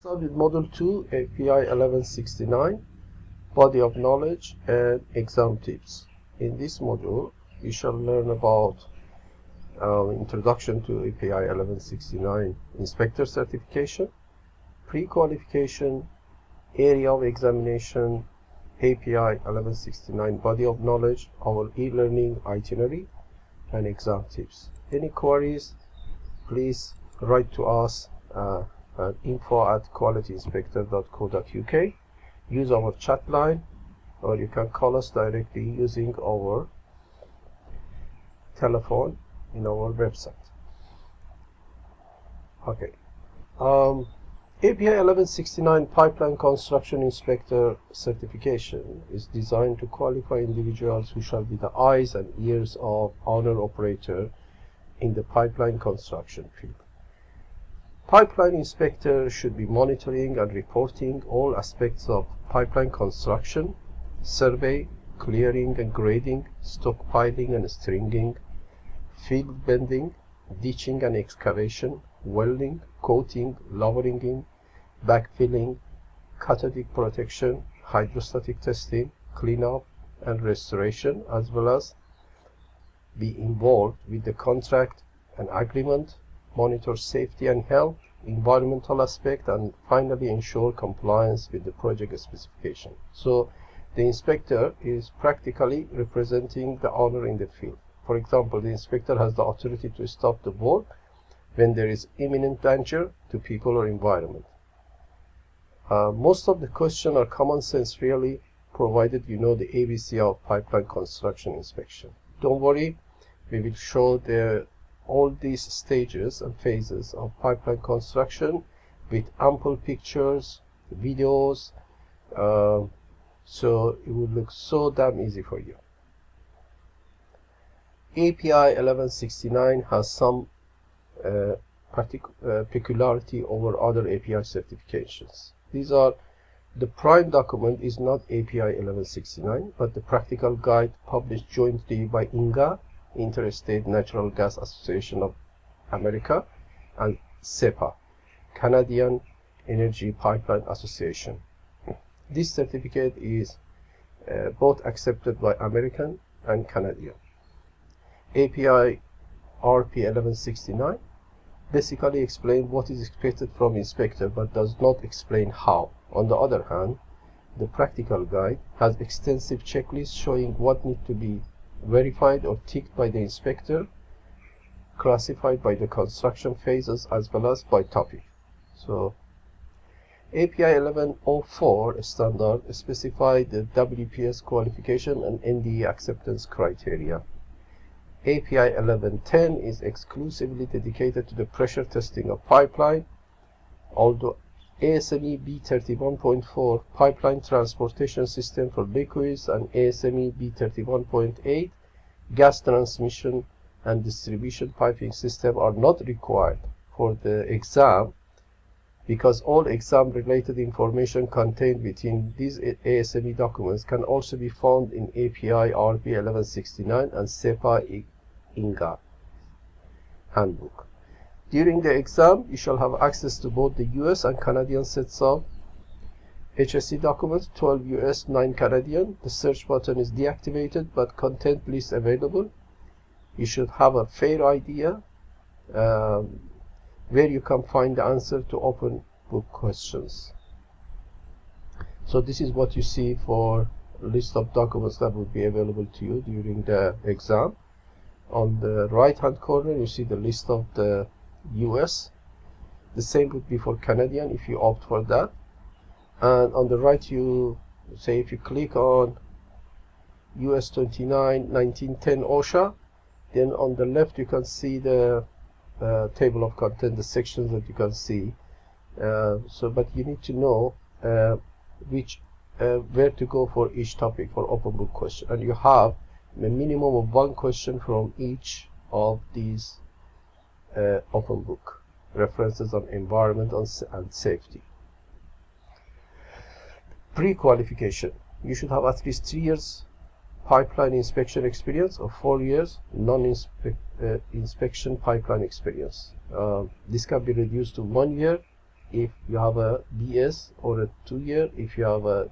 Start with Module 2, API 1169, Body of Knowledge and Exam Tips. In this module, we shall learn about Introduction to API 1169 Inspector Certification, Pre-Qualification, Area of Examination, API 1169 Body of Knowledge, our e-learning itinerary, and Exam Tips. Any queries, please write to us at info@qualityinspector.co.uk. Use our chat line, or you can call us directly using our telephone in our website. Okay. API 1169 Pipeline Construction Inspector Certification is designed to qualify individuals who shall be the eyes and ears of owner-operator in the pipeline construction field. Pipeline inspector should be monitoring and reporting all aspects of pipeline construction, survey, clearing and grading, stockpiling and stringing, field bending, ditching and excavation, welding, coating, lowering, backfilling, cathodic protection, hydrostatic testing, cleanup and restoration, as well as be involved with the contract and agreement, monitor safety and health, environmental aspect, and finally ensure compliance with the project specification. So the inspector is practically representing the owner in the field. For example, the inspector has the authority to stop the work when there is imminent danger to people or environment. Most of the questions are common sense really, provided you know the ABC of pipeline construction inspection. Don't worry, we will show all these stages and phases of pipeline construction with ample pictures, videos, so it will look so damn easy for you. API 1169 has some peculiarity over other API certifications. These are: the prime document is not API 1169, but the practical guide published jointly by INGA, Interstate Natural Gas Association of America, and CEPA, Canadian Energy Pipeline Association. This certificate is both accepted by American and Canadian. API RP 1169 basically explains what is expected from inspector but does not explain how. On the other hand, the practical guide has extensive checklists showing what needs to be verified or ticked by the inspector, classified by the construction phases as well as by topic. So API 1104 standard specifies the WPS qualification and NDE acceptance criteria. API 1110 is exclusively dedicated to the pressure testing of pipeline, although ASME B31.4 Pipeline Transportation System for Liquids and ASME B31.8 Gas Transmission and Distribution Piping System are not required for the exam, because all exam-related information contained within these ASME documents can also be found in API RP 1169 and CEPA INGA handbook. During the exam, you shall have access to both the US and Canadian sets of HSE documents, 12 US, 9 Canadian. The search button is deactivated, but content list available. You should have a fair idea where you can find the answer to open book questions. So this is what you see for a list of documents that would be available to you during the exam. On the right hand corner, you see the list of the US. The same would be for Canadian if you opt for that. And on the right, you say if you click on US 29 1910 OSHA, then on the left you can see the table of content, the sections that you can see. But you need to know where to go for each topic for open book question, and you have a minimum of one question from each of these open book references on environment and safety. Pre-qualification: you should have at least 3 years pipeline inspection experience or 4 years non-inspection pipeline experience. This can be reduced to 1 year if you have a BS, or a 2-year if you have a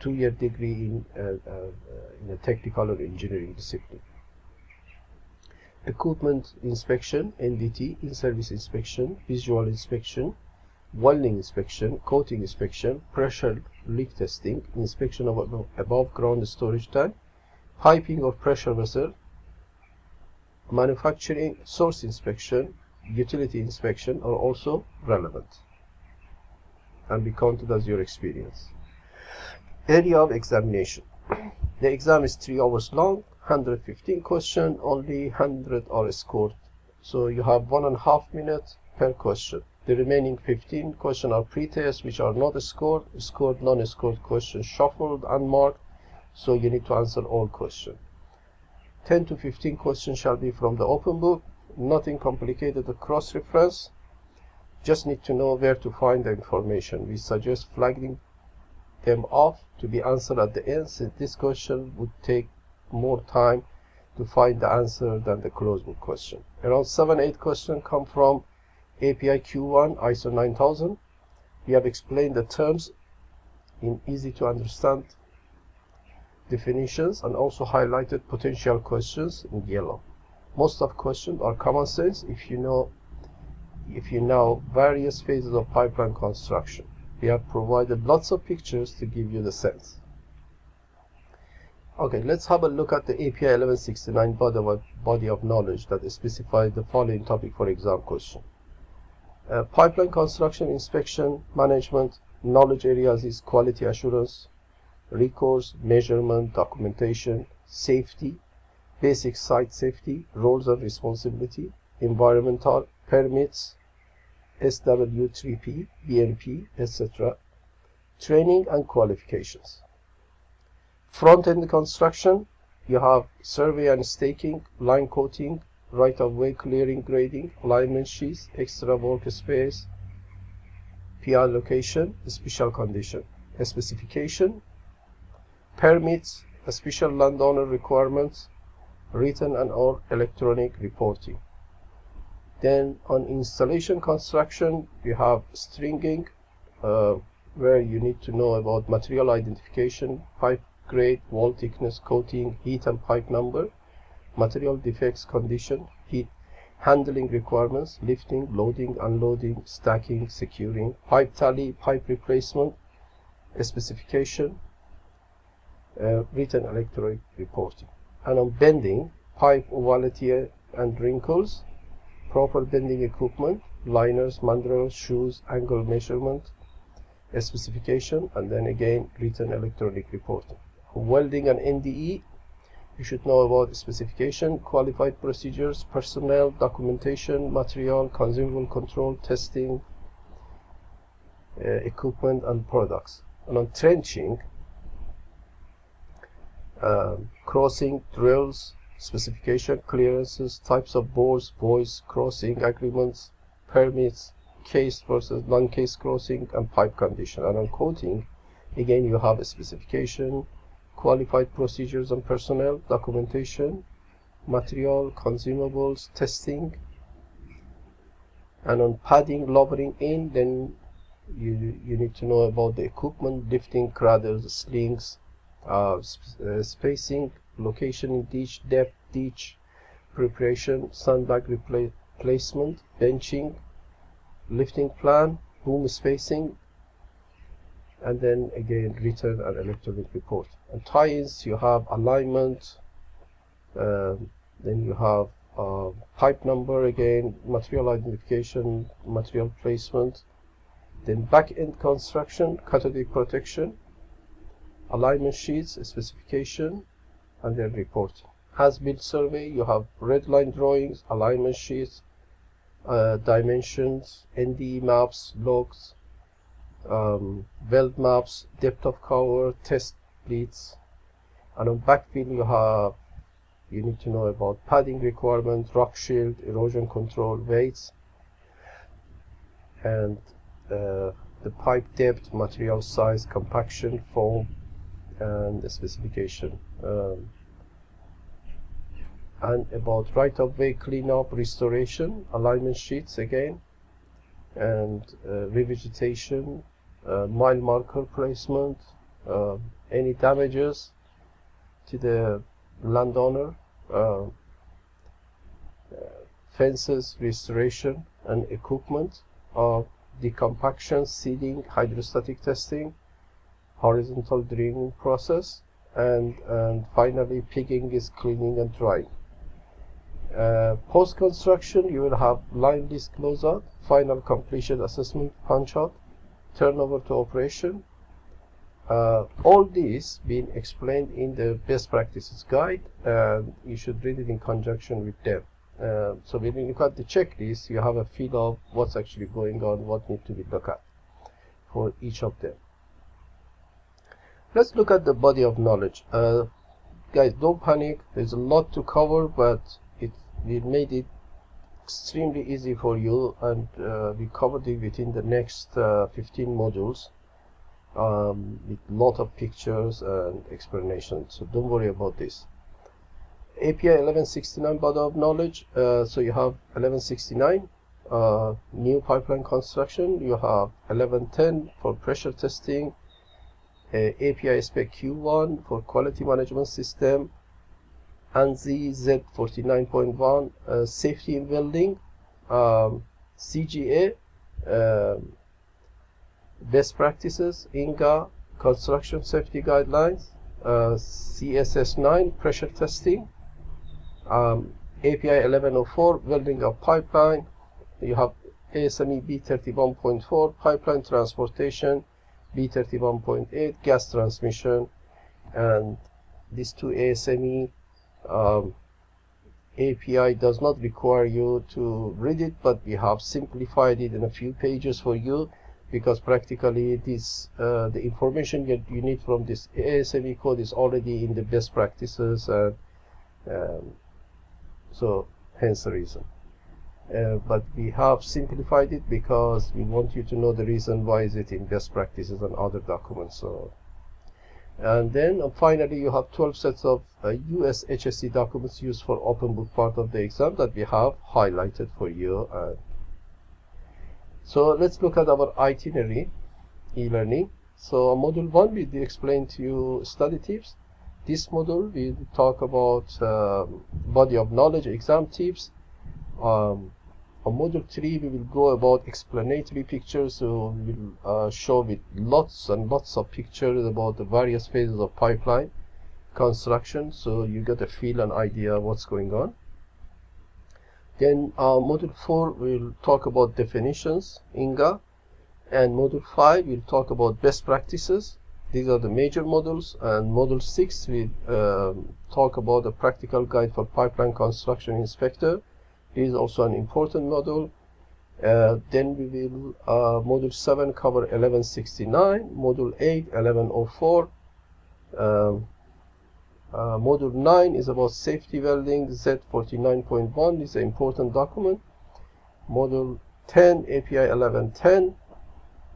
2-year degree in a technical or engineering discipline. Equipment inspection, NDT, in-service inspection, visual inspection, welding inspection, coating inspection, pressure leak testing, inspection of above ground storage tank, piping or pressure vessel, manufacturing, source inspection, utility inspection are also relevant and be counted as your experience. Area of examination. The exam is 3 hours long, 115 questions, only 100 are scored. So you have 1.5 minutes per question. The remaining 15 questions are pre-test, which are not scored, non-scored questions shuffled, unmarked, so you need to answer all questions. 10 to 15 questions shall be from the open book, nothing complicated or cross-reference, just need to know where to find the information. We suggest flagging them off to be answered at the end, since this question would take more time to find the answer than the closed book question. Around 7-8 questions come from API Q1 ISO 9000. We have explained the terms in easy to understand definitions and also highlighted potential questions in yellow. Most of questions are common sense if you know various phases of pipeline construction. We have provided lots of pictures to give you the sense. Okay, let's have a look at the API 1169 body of knowledge that specifies the following topic for exam question. Pipeline construction, inspection, management. Knowledge areas is quality assurance, records, measurement, documentation, safety, basic site safety, roles and responsibility, environmental, permits, SW3P, BNP, etc. Training and qualifications. Front-end construction, you have survey and staking, line coating, right-of-way clearing, grading, alignment sheets, extra workspace, PR location, special condition, specification, permits, special landowner requirements, written and or electronic reporting. Then on installation construction, you have stringing, where you need to know about material identification, pipe grade, wall thickness, coating, heat and pipe number, material defects condition, heat handling requirements, lifting, loading, unloading, stacking, securing, pipe tally, pipe replacement, specification, written electronic reporting. And on bending, pipe ovality and wrinkles, proper bending equipment, liners, mandrels, shoes, angle measurement, specification, and then again written electronic reporting. Welding and NDE, you should know about specification, qualified procedures, personnel, documentation, material, consumable control, testing, equipment and products. And on trenching, crossing, drills, specification, clearances, types of bores, voids, crossing agreements, permits, case versus non-case crossing, and pipe condition. And on coating, again you have a specification, qualified procedures and personnel, documentation, material, consumables, testing. And on padding, lowering in, then you need to know about the equipment, lifting, cradles, slings, spacing, location in ditch, depth ditch, preparation, sandbag replacement, benching, lifting plan, boom spacing, and then again written and electronic report. And tie-ins, you have alignment, then you have pipe number, again material identification, material placement, then back-end construction, cathodic protection, alignment sheets, specification, and then report. As-built survey, you have red line drawings, alignment sheets, dimensions, NDE maps, logs, weld maps, depth of cover, test leads. And on backfill, you need to know about padding requirement, rock shield, erosion control, weights, and the pipe depth, material size, compaction, foam, and the specification. and about right-of-way cleanup, restoration, alignment sheets again, and revegetation, mile marker placement, any damages to the landowner, fences, restoration and equipment, decompaction, seeding, hydrostatic testing, horizontal draining process, and finally pigging is cleaning and drying. Post-construction, you will have line list closeout, final completion assessment punch-out, turnover to operation. All these being explained in the best practices guide, and you should read it in conjunction with them. So when you look at the checklist, you have a feel of what's actually going on, what needs to be looked at for each of them. Let's look at the body of knowledge. Guys, don't panic. There's a lot to cover, but we made it extremely easy for you, and we covered it within the next 15 modules with a lot of pictures and explanations. So don't worry about this. API 1169 body of knowledge. So you have 1169 new pipeline construction. You have 1110 for pressure testing. API spec Q1 for quality management system, ANSI Z49.1 safety in welding, CGA best practices, INGA construction safety guidelines, CSS9 pressure testing, API 1104 welding of pipeline. You have ASME B31.4 pipeline transportation, B31.8 gas transmission, and these two ASME API does not require you to read it, but we have simplified it in a few pages for you, because practically this the information that you need from this ASME code is already in the best practices, and so hence the reason. But we have simplified it because we want you to know the reason why is it in best practices and other documents. So, and then finally you have 12 sets of US HSC documents used for open book part of the exam that we have highlighted for you. So let's look at our itinerary e-learning. So module 1 we explain to you study tips. This module we talk about body of knowledge, exam tips. On module 3 we will go about explanatory pictures, so we will show with lots and lots of pictures about the various phases of pipeline construction, so you get a feel and idea what's going on. Then module 4 will talk about definitions, INGA, and module 5 will talk about best practices. These are the major modules, and module 6 will talk about a practical guide for pipeline construction inspector. It is also an important module. Then we will module 7 cover 1169, module 8 1104, module 9 is about safety welding, Z49.1 is an important document, module 10 API 1110,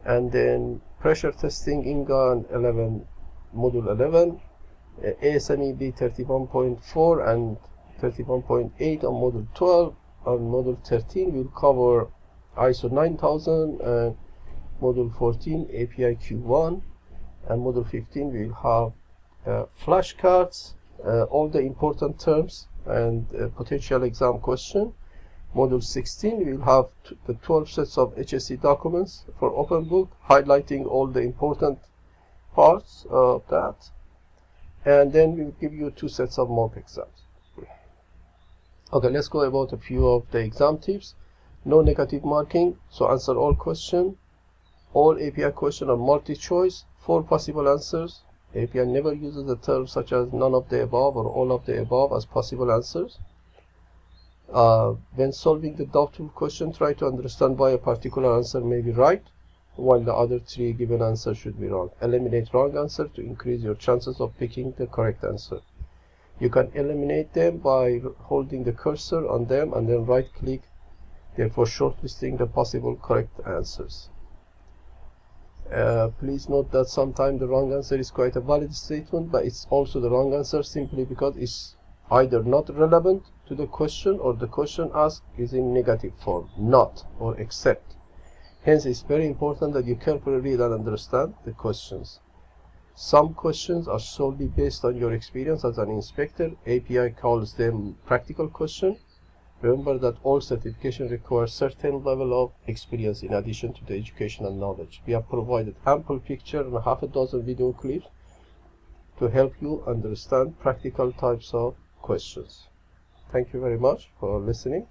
and then pressure testing INGA and module 11, ASME B31.4 and 31.8 on module 12. On module 13 we'll cover ISO 9000, and module 14 API Q1, and module 15 we'll have flashcards, all the important terms and potential exam question. Module 16 we'll have the 12 sets of HSC documents for open book, highlighting all the important parts of that, and then we'll give you 2 sets of mock exams. Okay, let's go about a few of the exam tips. No negative marking, so answer all questions. All API questions are multi-choice, 4 possible answers. API never uses a term such as none of the above or all of the above as possible answers. When solving the doubtful question, try to understand why a particular answer may be right, while the other 3 given answers should be wrong. Eliminate wrong answer to increase your chances of picking the correct answer. You can eliminate them by holding the cursor on them and then right click, therefore shortlisting the possible correct answers. Please note that sometimes the wrong answer is quite a valid statement, but it's also the wrong answer simply because it's either not relevant to the question, or the question asked is in negative form, not or except. Hence, it's very important that you carefully read and understand the questions. Some questions are solely based on your experience as an inspector. API calls them practical questions. Remember that all certification requires certain level of experience in addition to the education and knowledge. We have provided ample picture and half a dozen video clips to help you understand practical types of questions. Thank you very much for listening.